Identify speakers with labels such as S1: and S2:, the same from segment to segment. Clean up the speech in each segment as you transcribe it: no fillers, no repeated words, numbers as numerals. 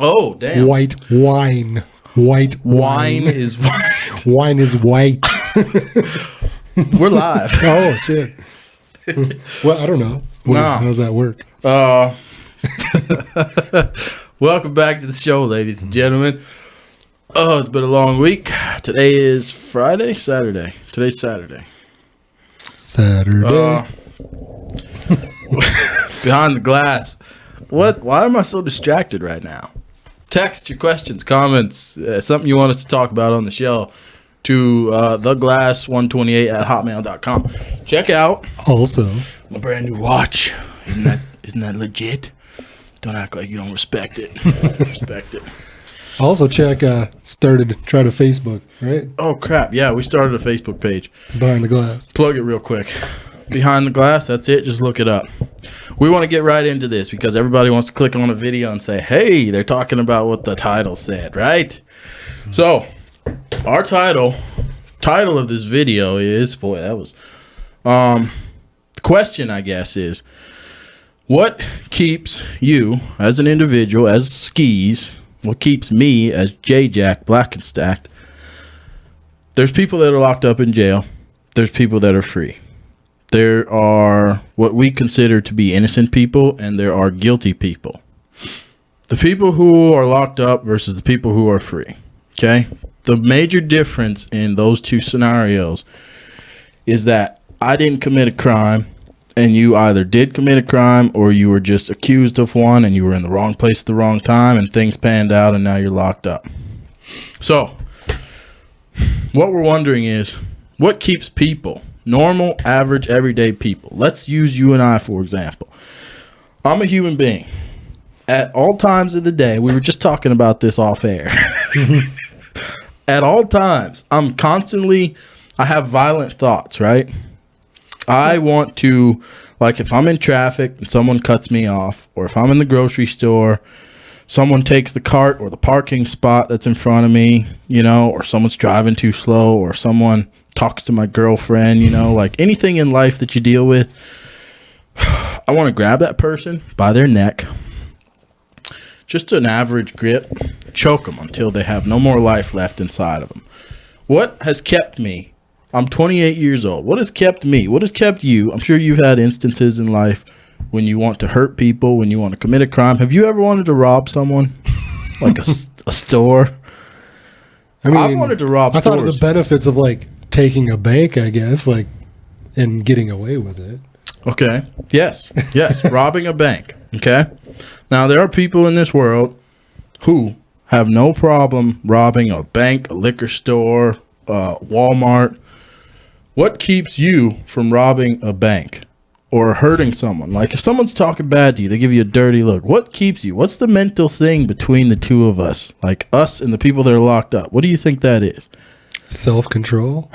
S1: Oh, damn.
S2: White wine. White
S1: Wine is white.
S2: Wine is white.
S1: We're live.
S2: Oh, shit. Well, I don't know.
S1: Nah.
S2: How does that work?
S1: Welcome back to the show, ladies and gentlemen. Oh, it's been a long week. Today is Friday? Saturday. Today's Saturday. Behind the glass. What? Why am I so distracted right now? Text your questions, comments, something you want us to talk about on the show to theglass128@hotmail.com. Check out
S2: Also,
S1: my brand new watch. Isn't that legit? Don't act like you don't respect it. Respect it.
S2: also check, try to Facebook, right?
S1: Oh, crap. Yeah, we started a Facebook page.
S2: Behind the glass.
S1: Plug it real quick. Behind the glass, that's it. Just look it up. We want to get right into this because everybody wants to click on a video and say, hey, they're talking about what the title said, right? So, our title of this video is, boy, that was, the question, I guess, is, what keeps you as an individual, as skis, what keeps me as J-Jack Black and Stacked? There's people that are locked up in jail. There's people that are free. There are what we consider to be innocent people, and there are guilty people. The people who are locked up versus the people who are free. Okay? The major difference in those two scenarios is that I didn't commit a crime, and you either did commit a crime or you were just accused of one and you were in the wrong place at the wrong time and things panned out and now you're locked up. So, what we're wondering is, what keeps people, normal, average, everyday people? Let's use you and I, for example. I'm a human being. At all times of the day, we were just talking about this off air. At all times, I have violent thoughts, right? I want to, like, if I'm in traffic and someone cuts me off, or if I'm in the grocery store, someone takes the cart or the parking spot that's in front of me, you know, or someone's driving too slow, or someone talks to my girlfriend, you know, like anything in life that you deal with, I want to grab that person by their neck, just an average grip, choke them until they have no more life left inside of them. What has kept me? I'm 28 years old. What has kept me? What has kept you? I'm sure you've had instances in life when you want to hurt people, when you want to commit a crime. Have you ever wanted to rob someone? Like a store?
S2: I mean,
S1: I've wanted to rob stores.
S2: I thought of the benefits of, like, taking a bank, I guess, like, and getting away with it.
S1: Okay. Yes. Robbing a bank. Okay. Now, there are people in this world who have no problem robbing a bank, a liquor store, Walmart. What keeps you from robbing a bank or hurting someone? Like, if someone's talking bad to you, they give you a dirty look. What keeps you? What's the mental thing between the two of us? Like us and the people that are locked up. What do you think that is?
S2: Self-control.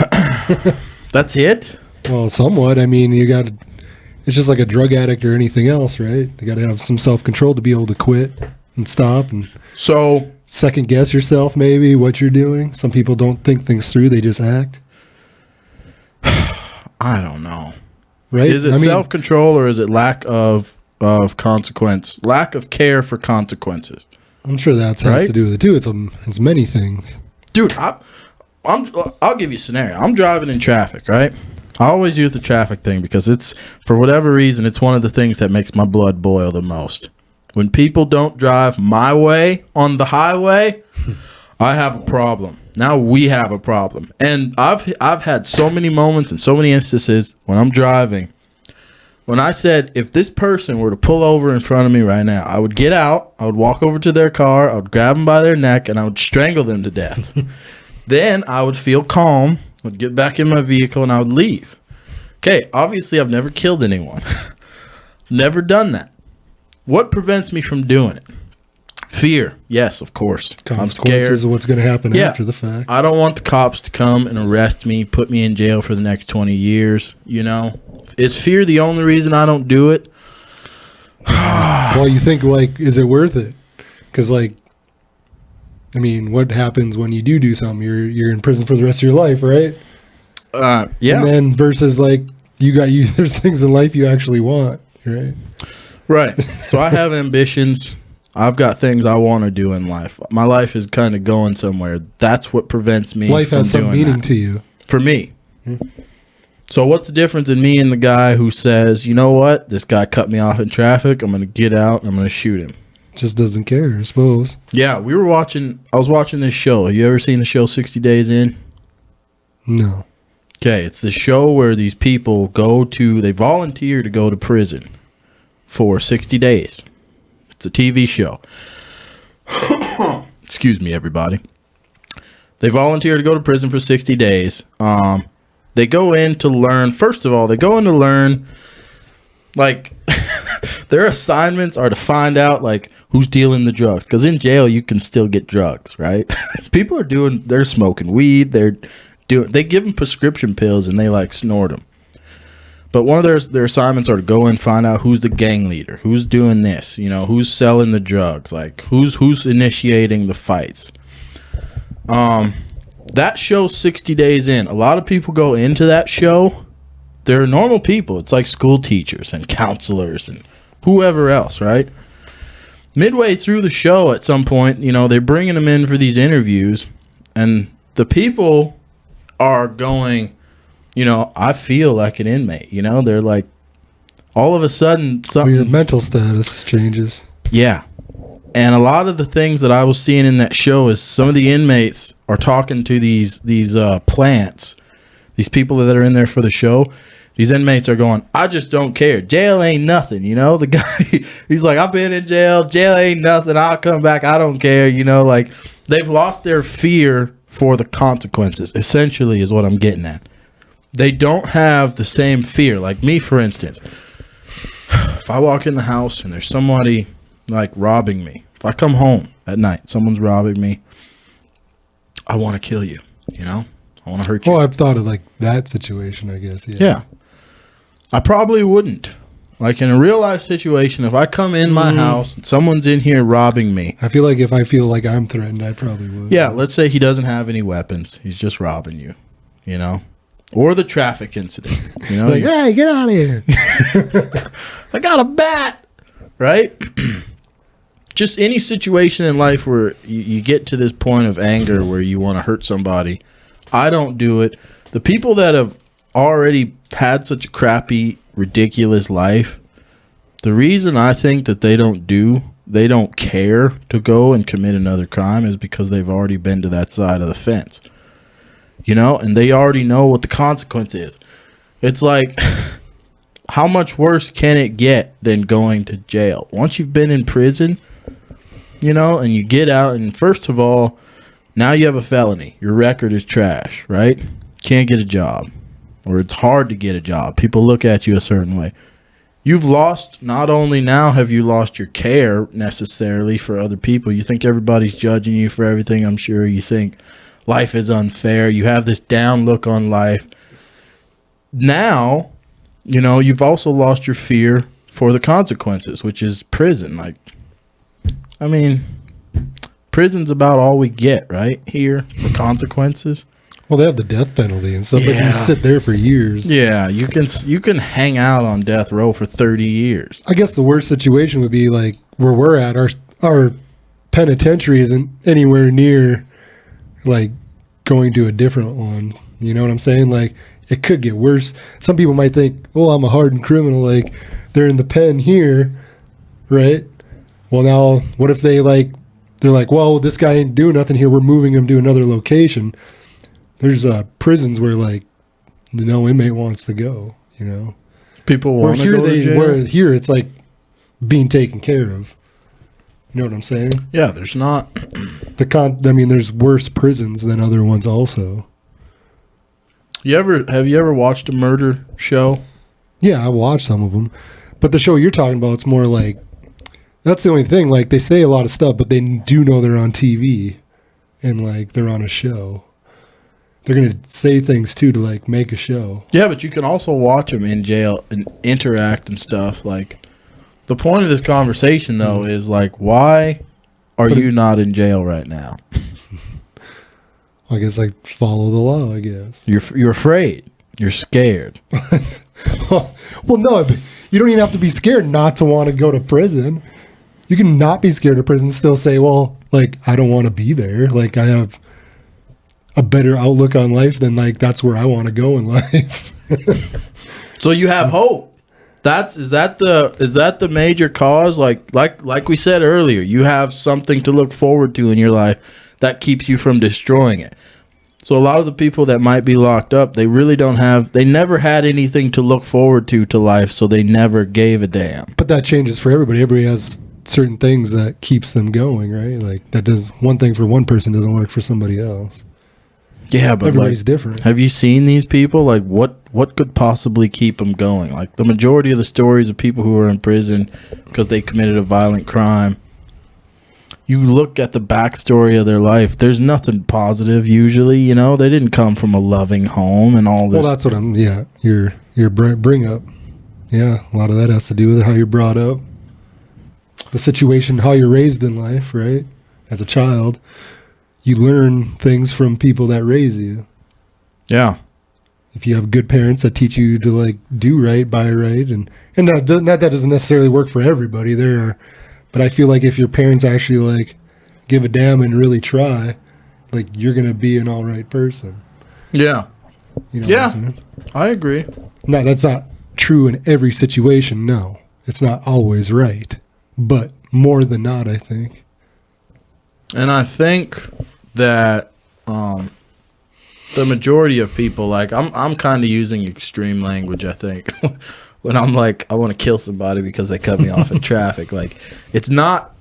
S1: That's it?
S2: Well, somewhat. I mean, it's just like a drug addict or anything else, right? You got to have some self-control to be able to quit and stop and
S1: so
S2: second guess yourself, maybe, what you're doing. Some people don't think things through. They just act.
S1: I don't know.
S2: Right?
S1: Is it self-control or is it lack of consequence? Lack of care for consequences.
S2: I'm sure that has to do with it too. It's many things.
S1: Dude, I'll give you a scenario. I'm driving in traffic, right? I always use the traffic thing because it's, for whatever reason, it's one of the things that makes my blood boil the most. When people don't drive my way on the highway, I have a problem. Now we have a problem. And I've had so many moments and so many instances when I'm driving, when I said, if this person were to pull over in front of me right now, I would get out, I would walk over to their car, I would grab them by their neck, and I would strangle them to death. Then I would feel calm, would get back in my vehicle, and I would leave. Okay, obviously I've never killed anyone. Never done that. What prevents me from doing it? Fear. Yes, of course. I'm scared.
S2: Consequences of what's going to happen after the fact.
S1: I don't want the cops to come and arrest me, put me in jail for the next 20 years, you know? Is fear the only reason I don't do it?
S2: Well, you think, like, is it worth it? Because, like, I mean, what happens when you do something? You're in prison for the rest of your life, right?
S1: Yeah.
S2: And then versus, like, there's things in life you actually want, right?
S1: Right. So I have ambitions. I've got things I want to do in life. My life is kind of going somewhere. That's what prevents me
S2: Life
S1: from
S2: has some
S1: doing
S2: meaning
S1: that.
S2: to you.
S1: For me. So what's the difference in me and the guy who says, you know what? This guy cut me off in traffic. I'm going to get out and I'm going to shoot him.
S2: Just doesn't care, I suppose.
S1: Yeah, I was watching this show. Have you ever seen the show 60 Days In?
S2: No.
S1: Okay, it's the show where these people they volunteer to go to prison for 60 days. It's a TV show. Excuse me, everybody. They volunteer to go to prison for 60 days. They go in to learn, first of all, like, their assignments are to find out, like, who's dealing the drugs. Because in jail, you can still get drugs, right? People they're smoking weed, they give them prescription pills and they, like, snort them. But one of their assignments are to go and find out who's the gang leader, who's doing this, who's selling the drugs, like, who's initiating the fights. That show 60 Days In, a lot of people go into that show. They're normal people. It's like school teachers and counselors and whoever else, right? Midway through the show at some point, they're bringing them in for these interviews. And the people are going, I feel like an inmate. They're like, all of a sudden, something.
S2: Your mental status changes.
S1: Yeah. And a lot of the things that I was seeing in that show is some of the inmates are talking to these plants, these people that are in there for the show. These inmates are going, I just don't care. Jail ain't nothing, The guy, he's like, I've been in jail. Jail ain't nothing. I'll come back. I don't care, Like, they've lost their fear for the consequences, essentially, is what I'm getting at. They don't have the same fear. Like me, for instance. If I walk in the house and there's somebody, like, robbing me. If I come home at night, someone's robbing me, I want to kill you, I want to hurt you.
S2: Well, I've thought of, like, that situation, I guess.
S1: Yeah. I probably wouldn't. Like, in a real life situation, if I come in my house and someone's in here robbing me.
S2: I feel like if I feel like I'm threatened, I probably would.
S1: Yeah, let's say he doesn't have any weapons. He's just robbing you, Or the traffic incident,
S2: Like, hey, get out of here.
S1: I got a bat, right? Just any situation in life where you get to this point of anger where you want to hurt somebody. I don't do it. The people that have already had such a crappy, ridiculous life, the reason I think that they don't care to go and commit another crime is because they've already been to that side of the fence. And they already know what the consequence is. It's like, how much worse can it get than going to jail? Once you've been in prison, and you get out, and first of all, now you have a felony. Your record is trash, right? Can't get a job. Or it's hard to get a job. People look at you a certain way. You've lost, not only now have you lost your care necessarily for other people. You think everybody's judging you for everything, I'm sure. You think life is unfair. You have this down look on life. Now, you've also lost your fear for the consequences, which is prison. Like, I mean, prison's about all we get, right? Here, for consequences.
S2: Well, they have the death penalty and stuff. Yeah. But you sit there for years.
S1: Yeah, you can hang out on death row for 30 years.
S2: I guess the worst situation would be like where we're at. Our penitentiary isn't anywhere near like going to a different one. You know what I'm saying? Like, it could get worse. Some people might think, "Oh, I'm a hardened criminal." Like, they're in the pen here, right? Well, now what if they're like, "Well, this guy ain't doing nothing here. We're moving him to another location." There's prisons where like no inmate wants to go.
S1: People want to go to jail.
S2: Where here it's like being taken care of. You know what I'm saying?
S1: Yeah, there's not.
S2: There's worse prisons than other ones also.
S1: Have you ever watched a murder show?
S2: Yeah, I watched some of them, but the show you're talking about, it's more like that's the only thing. Like, they say a lot of stuff, but they do know they're on TV and like they're on a show. They're going to say things too to like make a show. Yeah,
S1: but you can also watch them in jail and interact and stuff. Like, the point of this conversation though is like, why are you not in jail right now?
S2: I guess like follow the law. I guess
S1: you're afraid. You're scared.
S2: well, no, you don't even have to be scared not to want to go to prison. You can not be scared of prison, still say, well, like, I don't want to be there. Like, I have a better outlook on life than, like, that's where I want to go in life.
S1: So you have hope. Is that the major cause? Like we said earlier, you have something to look forward to in your life that keeps you from destroying it. So a lot of the people that might be locked up, they never had anything to look forward to life, so they never gave a damn.
S2: But that changes for everybody. Everybody has certain things that keeps them going, right? Like, that does one thing for one person doesn't work for somebody else.
S1: Yeah, but
S2: everybody's different.
S1: Have you seen these people? Like, what could possibly keep them going? Like, the majority of the stories of people who are in prison because they committed a violent crime, you look at the backstory of their life, there's nothing positive usually, you know? They didn't come from a loving home and all this.
S2: Well, that's what your bring up. Yeah, a lot of that has to do with how you're brought up. The situation, how you're raised in life, right? As a child, you learn things from people that raise you.
S1: Yeah.
S2: If you have good parents that teach you to, like, do right, buy right, and that doesn't necessarily work for everybody. But I feel like if your parents actually, like, give a damn and really try, like, you're gonna be an all right person.
S1: Yeah.
S2: You know
S1: Yeah. I agree.
S2: No, that's not true in every situation. No, it's not always right, but more than not, I think.
S1: And I think that the majority of people, like, I'm kind of using extreme language, I think, when I'm like, I want to kill somebody because they cut me off in traffic. Like, it's not,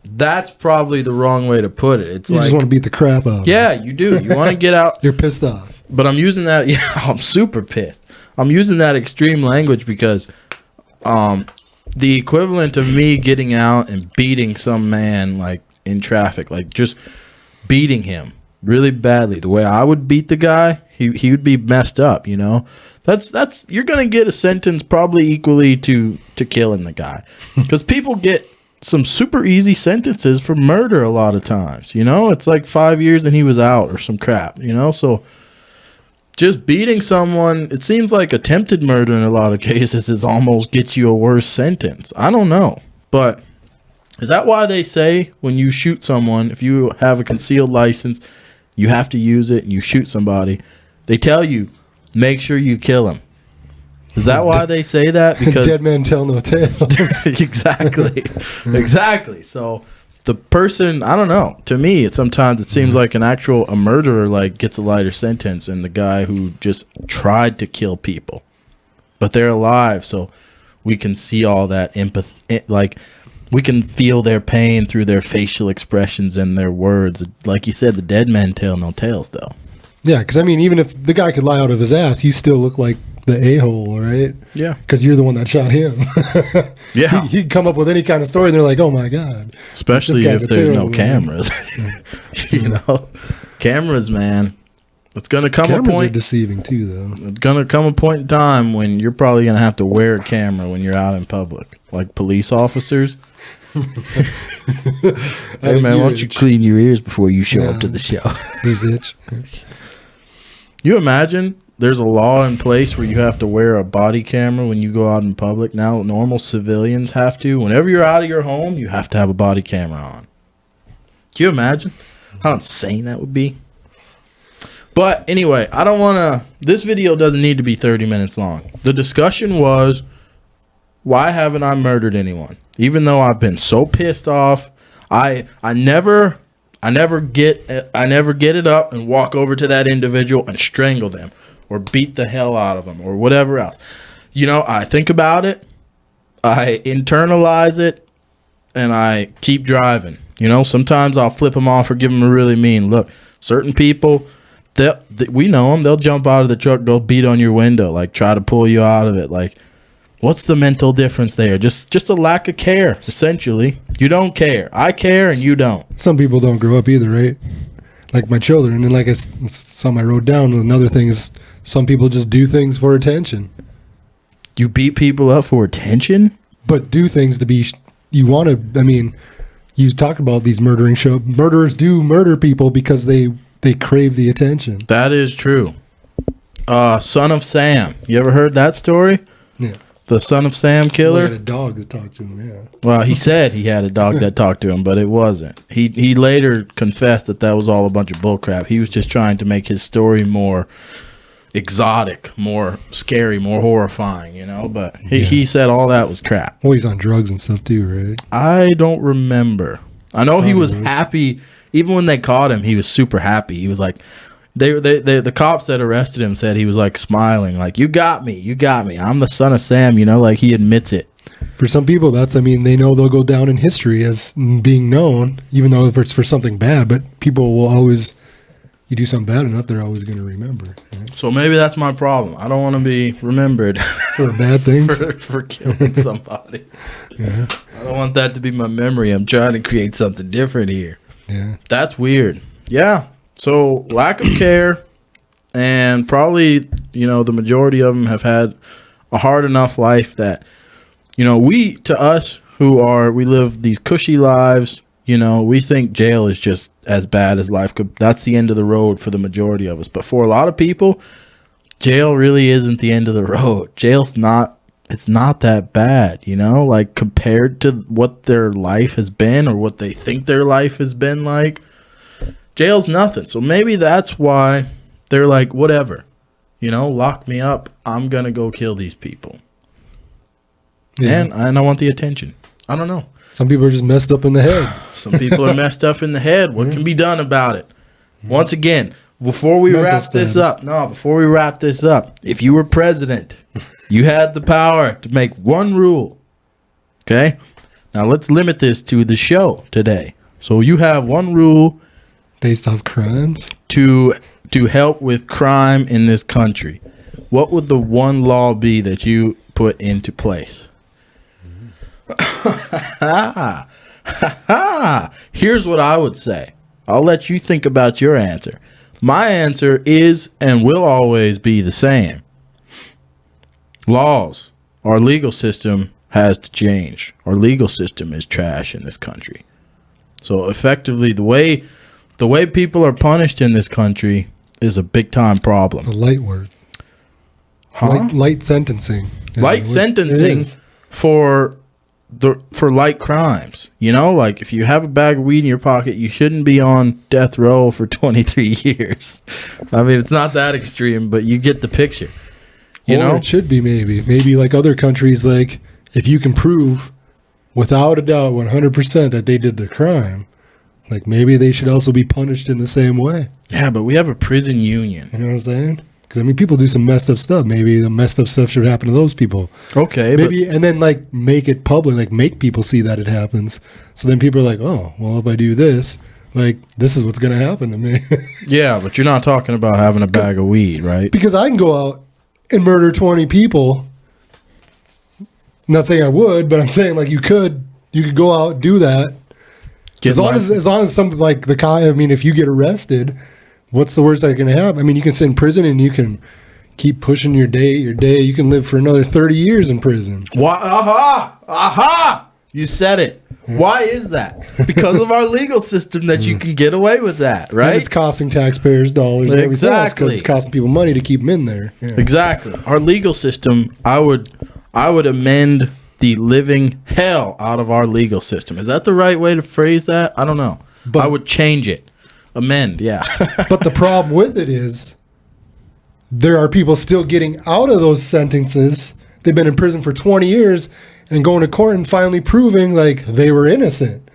S1: that's probably the wrong way to put it. It's
S2: you
S1: like,
S2: just want to beat the crap out of
S1: yeah, you do. You want to get out.
S2: You're pissed off.
S1: But I'm using that, yeah, I'm super pissed. I'm using that extreme language because the equivalent of me getting out and beating some man, like, in traffic, like, just beating him really badly, the way I would beat the guy, he would be messed up, you know? That's you're gonna get a sentence probably equally to killing the guy, because people get some super easy sentences for murder a lot of times, you know? It's like 5 years and he was out or some crap, you know? So just beating someone, it seems like attempted murder in a lot of cases is almost gets you a worse sentence. I don't know, but is that why they say when you shoot someone, if you have a concealed license, you have to use it and you shoot somebody, they tell you, make sure you kill him. Is that why they say that? Because
S2: dead men tell no tales.
S1: Exactly. Exactly. So the person, I don't know. To me, sometimes it seems like a murderer, like, gets a lighter sentence than the guy who just tried to kill people. But they're alive, so we can see all that empathy, like, we can feel their pain through their facial expressions and their words. Like you said, the dead men tell no tales, though.
S2: Yeah, because, I mean, even if the guy could lie out of his ass, you still look like the a-hole, right?
S1: Yeah. Because
S2: you're the one that shot him.
S1: Yeah.
S2: He'd come up with any kind of story, and they're like, oh, my God.
S1: Especially if there's no cameras. You know? Cameras, man. It's going to come
S2: Cameras
S1: a point.
S2: Are deceiving, too, though.
S1: It's going to come a point in time when you're probably going to have to wear a camera when you're out in public. Like police officers. Hey, man, why don't you clean your ears before you show up to the show?
S2: This itch.
S1: You imagine there's a law in place where you have to wear a body camera when you go out in public. Now, normal civilians have to. Whenever you're out of your home, you have to have a body camera on. Can you imagine how insane that would be? But anyway, I don't want to... This video doesn't need to be 30 minutes long. The discussion was, why haven't I murdered anyone? Even though I've been so pissed off, I never get it up and walk over to that individual and strangle them or beat the hell out of them or whatever else. You know, I think about it, I internalize it, and I keep driving. You know, sometimes I'll flip them off or give them a really mean look. Certain people, we know them. They'll jump out of the truck, go beat on your window, like try to pull you out of it. Like, what's the mental difference there? Just a lack of care, essentially. You don't care. I care, and you don't.
S2: Some people don't grow up either, right? Like my children, and like some I wrote down. Another thing is some people just do things for attention.
S1: You beat people up for attention?
S2: But do things to be... You want to... I mean, you talk about these murdering shows. Murderers do murder people because they crave the attention.
S1: That is true. Son of Sam. You ever heard that story?
S2: Yeah.
S1: The Son of Sam
S2: Well, he
S1: killer.
S2: had a dog that talked to him. Yeah.
S1: Well, he said he had a dog that talked to him, but it wasn't. He later confessed that was all a bunch of bullcrap. He was just trying to make his story more exotic, more scary, more horrifying, you know? But he said all that was crap.
S2: Well, he's on drugs and stuff too, right?
S1: I don't remember. I know he was happy. Even when they caught him, he was super happy. He was like, the cops that arrested him said he was like smiling, like, you got me. I'm the Son of Sam, you know, like he admits it.
S2: For some people, they know they'll go down in history as being known, even though if it's for something bad, but people will always, you do something bad enough, they're always going to remember. Right?
S1: So maybe that's my problem. I don't want to be remembered
S2: For bad things?
S1: for killing somebody.
S2: Yeah.
S1: I don't want that to be my memory. I'm trying to create something different here.
S2: Yeah.
S1: That's weird. Yeah. So we care, and probably, you know, the majority of them have had a hard enough life that, you know, we live these cushy lives, you know, we think jail is just as bad as life could. That's the end of the road for the majority of us. But for a lot of people, jail really isn't the end of the road. It's not that bad, you know, like compared to what their life has been or what they think their life has been like. Jail's nothing. So maybe that's why they're like, whatever, you know, lock me up. I'm going to go kill these people. Yeah. And I want the attention. I don't know.
S2: Some people are just messed up in the head.
S1: Some people are messed up in the head. What can be done about it? Once again, before we wrap this up, if you were president, you had the power to make one rule. Okay? Now let's limit this to the show today. So you have one rule
S2: Based off crimes?
S1: to help with crime in this country. What would the one law be that you put into place? Here's what I would say. I'll let you think about your answer. My answer is and will always be the same. Laws. Our legal system has to change. Our legal system is trash in this country. So effectively, the way people are punished in this country is a big time problem.
S2: A light word.
S1: Huh?
S2: Light sentencing.
S1: Light sentencing for light crimes. You know, like if you have a bag of weed in your pocket, you shouldn't be on death row for 23 years. I mean, it's not that extreme, but you get the picture. You know,
S2: it should be maybe like other countries, like if you can prove without a doubt 100% that they did the crime, like maybe they should also be punished in the same way.
S1: Yeah, but we have a prison union.
S2: You know what I'm saying? Because I mean, people do some messed up stuff. Maybe the messed up stuff should happen to those people.
S1: Okay,
S2: maybe, and then like make it public, like make people see that it happens. So then people are like, oh, well, if I do this, like this is what's gonna happen to me.
S1: Yeah, but you're not talking about having a bag of weed, right?
S2: Because I can go out and murder 20 people. I'm not saying I would, but I'm saying like you could go out and do that. As long as some like the guy, I mean, if you get arrested, what's the worst that can happen? I mean, you can sit in prison and you can keep pushing your day. You can live for another 30 years in prison.
S1: Why? Aha! You said it. Why is that? Because of our legal system that you can get away with that, right?
S2: And it's costing taxpayers dollars and everything else because it's costing people money to keep them in there. Yeah.
S1: Exactly. Our legal system, I would amend the living hell out of our legal system. Is that the right way to phrase that? I don't know. But I would change it. Amend, yeah.
S2: But the problem with it is there are people still getting out of those sentences. They've been in prison for 20 years and going to court and finally proving like they were innocent.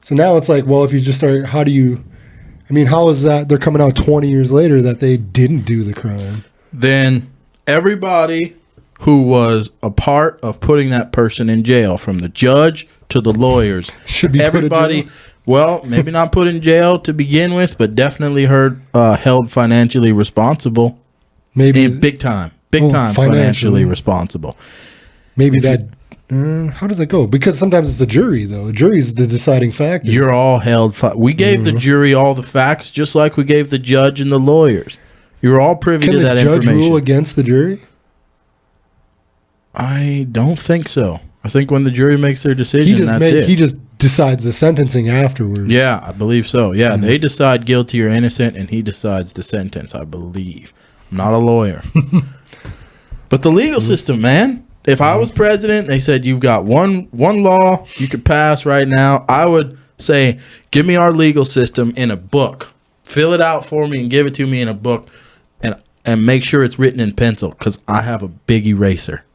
S2: So now it's like, well, if you just start, how is that they're coming out 20 years later that they didn't do the crime?
S1: Then everybody who was a part of putting that person in jail, from the judge to the lawyers,
S2: should be
S1: everybody. Well, maybe not put in jail to begin with, but definitely held financially responsible.
S2: Maybe
S1: big time financially responsible.
S2: Maybe how does that go? Because sometimes it's the jury, though. The jury is the deciding factor.
S1: You're all held. We gave the jury all the facts, just like we gave the judge and the lawyers. You're all privy to that information. Can the judge
S2: rule against the jury?
S1: I don't think so. I think when the jury makes their decision, that's it.
S2: He just decides the sentencing afterwards.
S1: Yeah, I believe so. Yeah, they decide guilty or innocent, and he decides the sentence, I believe. I'm not a lawyer. But the legal system, man, If I was president, they said you've got one law you could pass right now, I would say, give me our legal system in a book. Fill it out for me and give it to me in a book, and make sure it's written in pencil, because I have a big eraser.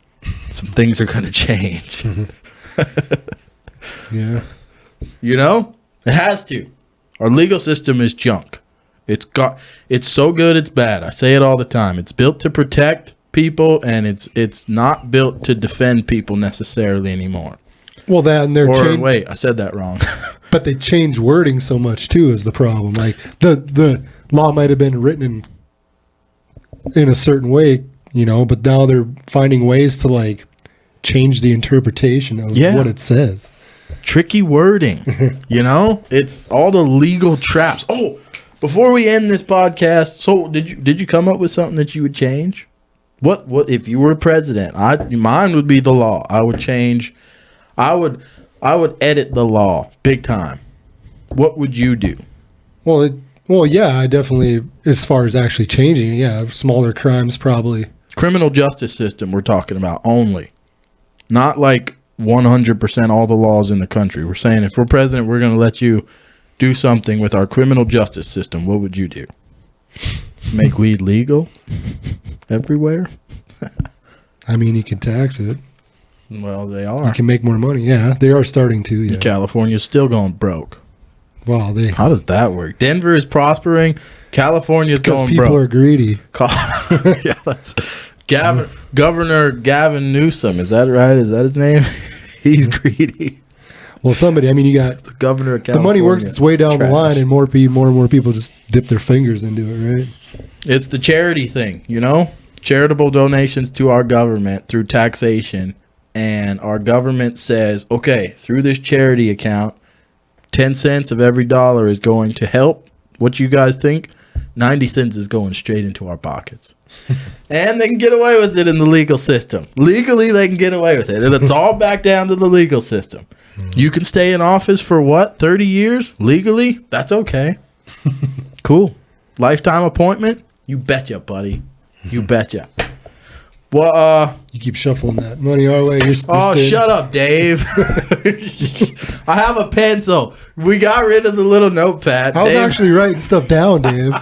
S1: Some things are going to change.
S2: Yeah.
S1: You know? It has to. Our legal system is junk. It's so good it's bad. I say it all the time. It's built to protect people, and it's not built to defend people necessarily anymore.
S2: Well, that and
S1: wait, I said that wrong.
S2: But they change wording so much too is the problem. Like the law might have been written in a certain way, you know, but now they're finding ways to like change the interpretation of what it says.
S1: Tricky wording, you know? It's all the legal traps. Oh, before we end this podcast, so did you come up with something that you would change? What if you were president? Mine would be the law. I would change. I would edit the law big time. What would you do?
S2: Well, yeah, I definitely, as far as actually changing it, yeah, smaller crimes probably.
S1: Criminal justice system we're talking about only. Not like 100% all the laws in the country. We're saying if we're president, we're going to let you do something with our criminal justice system. What would you do? Make weed legal everywhere?
S2: I mean, you can tax it.
S1: Well, they are.
S2: You can make more money. Yeah, they are starting to. Yeah.
S1: California's still going broke.
S2: Well,
S1: how does that work? Denver is prospering. California's going broke.
S2: Because people are greedy.
S1: Yeah, that's Governor Gavin Newsom. Is that right? Is that his name? He's greedy.
S2: Well, somebody. I mean, you got
S1: the governor of California.
S2: The money works its way down the line, and more and more people just dip their fingers into it, right?
S1: It's the charity thing, you know? Charitable donations to our government through taxation. And our government says, okay, through this charity account, 10 cents of every dollar is going to help. What you guys think? 90 cents is going straight into our pockets. And they can get away with it in the legal system. Legally, they can get away with it. And it's all back down to the legal system. You can stay in office for what? 30 years? Legally? That's okay. Cool. Lifetime appointment? You betcha, buddy. You betcha. Well,
S2: you keep shuffling that money our way. You're
S1: shut up, Dave. I have a pencil. We got rid of the little notepad.
S2: I was actually writing stuff down, Dave.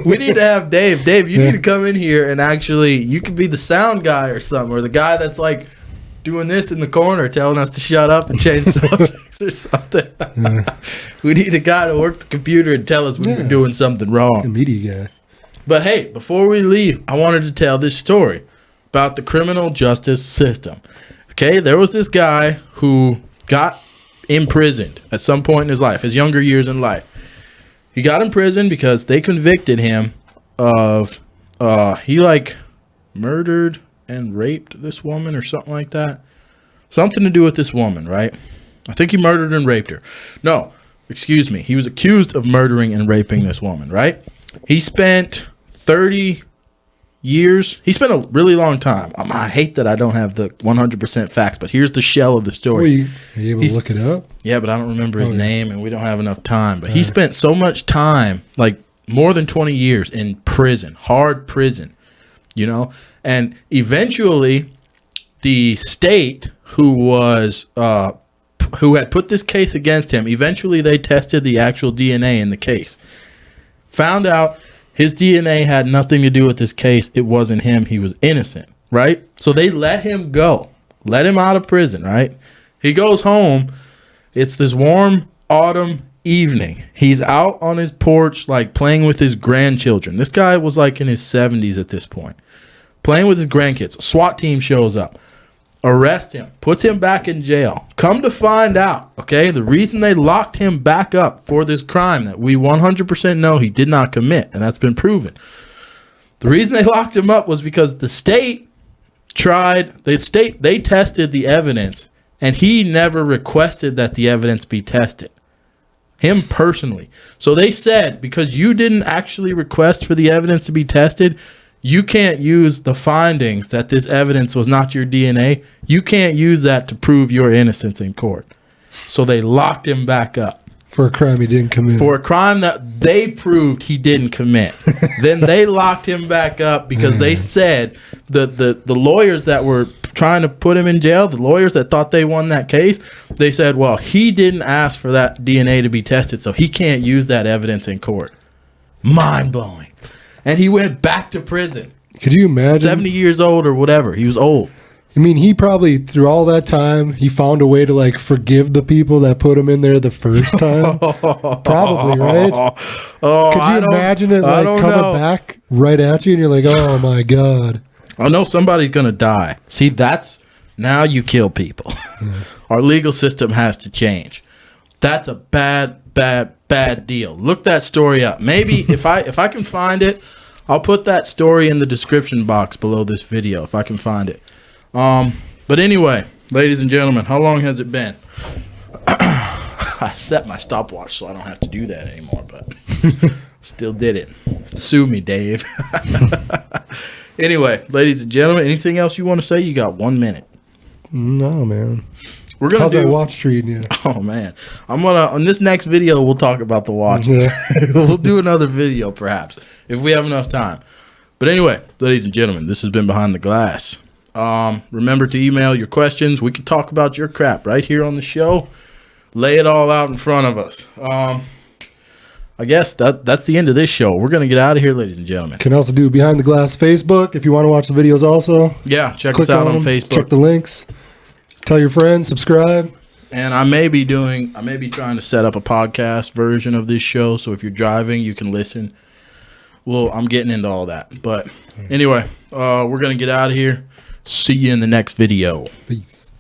S1: We need to have Dave. Dave, you need to come in here and actually, you could be the sound guy or something, or the guy that's like doing this in the corner telling us to shut up and change subjects or something. We need a guy to work the computer and tell us when we're doing something wrong.
S2: A media guy.
S1: But hey, before we leave, I wanted to tell this story about the criminal justice system. Okay, there was this guy who got imprisoned at some point in his life, his younger years in life. He got imprisoned because they convicted him of, he like murdered and raped this woman or something like that. Something to do with this woman, right? I think he murdered and raped her. No, excuse me. He was accused of murdering and raping this woman, right? He spent 30 years. He spent a really long time. I hate that I don't have the 100% facts, but here's the shell of the story.
S2: Are you able to look it up?
S1: Yeah, but I don't remember his name, and we don't have enough time. But he spent so much time, like more than 20 years in prison, hard prison, you know? And eventually the state who had put this case against him, eventually they tested the actual DNA in the case. Found out his DNA had nothing to do with this case. It wasn't him. He was innocent, right? So they let him go. Let him out of prison, right? He goes home. It's this warm autumn evening. He's out on his porch, like playing with his grandchildren. This guy was like in his 70s at this point. Playing with his grandkids. A SWAT team shows up. Arrest him. Puts him back in jail. Come to find out, okay, the reason they locked him back up for this crime that we 100% know he did not commit, and that's been proven. The reason they locked him up was because the state they tested the evidence, and he never requested that the evidence be tested. Him personally. So they said, because you didn't actually request for the evidence to be tested, you can't use the findings that this evidence was not your DNA. You can't use that to prove your innocence in court. So they locked him back up.
S2: For a crime he didn't commit.
S1: For a crime that they proved he didn't commit. Then they locked him back up because they said the lawyers that were trying to put him in jail, the lawyers that thought they won that case, they said, well, he didn't ask for that DNA to be tested, so he can't use that evidence in court. Mind-blowing. And he went back to prison.
S2: Could you imagine?
S1: 70 years old or whatever. He was old.
S2: I mean, he probably, through all that time, he found a way to, like, forgive the people that put him in there the first time. Probably, right?
S1: Oh,
S2: Could you imagine it, like, coming back right at you, and you're like, oh, my God.
S1: I know somebody's going to die. See, that's, now you kill people. Our legal system has to change. That's a bad, bad, bad deal. Look that story up. Maybe if I can find it, I'll put that story in the description box below this video if I can find it. But anyway, ladies and gentlemen, how long has it been? I set my stopwatch so I don't have to do that anymore, but still did it. Sue me, Dave. Anyway, ladies and gentlemen, anything else you want to say? You got 1 minute.
S2: No, man.
S1: We're gonna
S2: How's that watch treating you?
S1: Oh man, on this next video we'll talk about the watches. We'll do another video perhaps if we have enough time. But anyway, ladies and gentlemen, this has been Behind the Glass. Remember to email your questions. We can talk about your crap right here on the show. Lay it all out in front of us. I guess that's the end of this show. We're gonna get out of here, ladies and gentlemen.
S2: Can also do Behind the Glass Facebook if you want to watch the videos also.
S1: Yeah, check us out on Facebook.
S2: Check the links. Tell your friends, subscribe.
S1: And I may be trying to set up a podcast version of this show, so if you're driving, you can listen. Well, I'm getting into all that. But anyway, we're going to get out of here. See you in the next video.
S2: Peace.